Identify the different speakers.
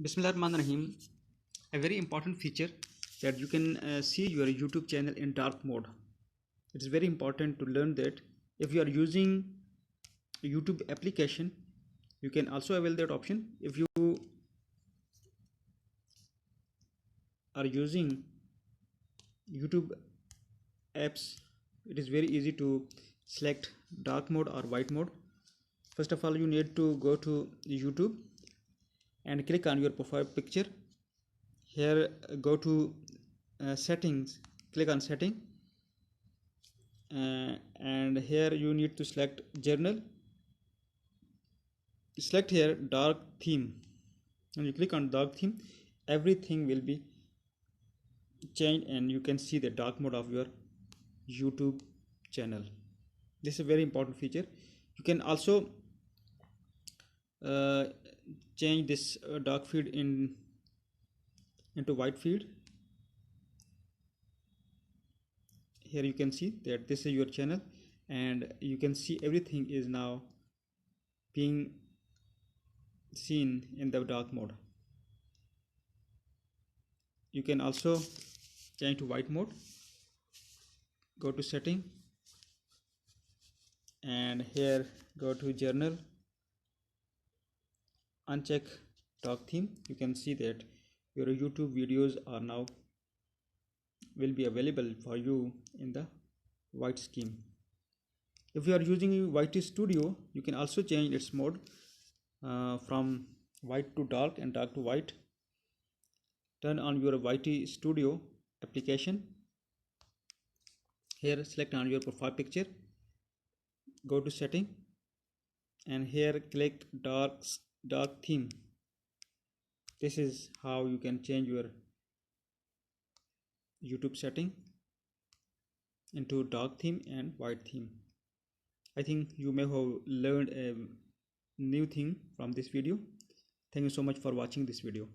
Speaker 1: Bismillahirrahmanirrahim. A very important feature that you can see your YouTube channel in dark mode. It's very important to learn that if you are using YouTube application, you can also avail that option. If you are using YouTube apps, it is very easy to select dark mode or white mode. First of all, you need to go to YouTube and click on your profile picture. Here go to settings, click on setting, and here you need to select journal. Select here dark theme, and you click on dark theme. Everything will be changed and you can see the dark mode of your YouTube channel. This is a very important feature. You can also change this dark feed into white feed. Here you can see that this is your channel and you can see everything is now being seen in the dark mode. You can also change to white mode. Go to setting and here go to journal, uncheck dark theme. You can see that your YouTube videos are now will be available for you in the white scheme. If you are using White Studio, you can also change its mode from white to dark and dark to white. Turn on your White Studio application. Here select on your profile picture, go to setting and here click dark theme. This is how you can change your YouTube setting into dark theme and white theme. I think you may have learned a new thing from this video. Thank you so much for watching this video.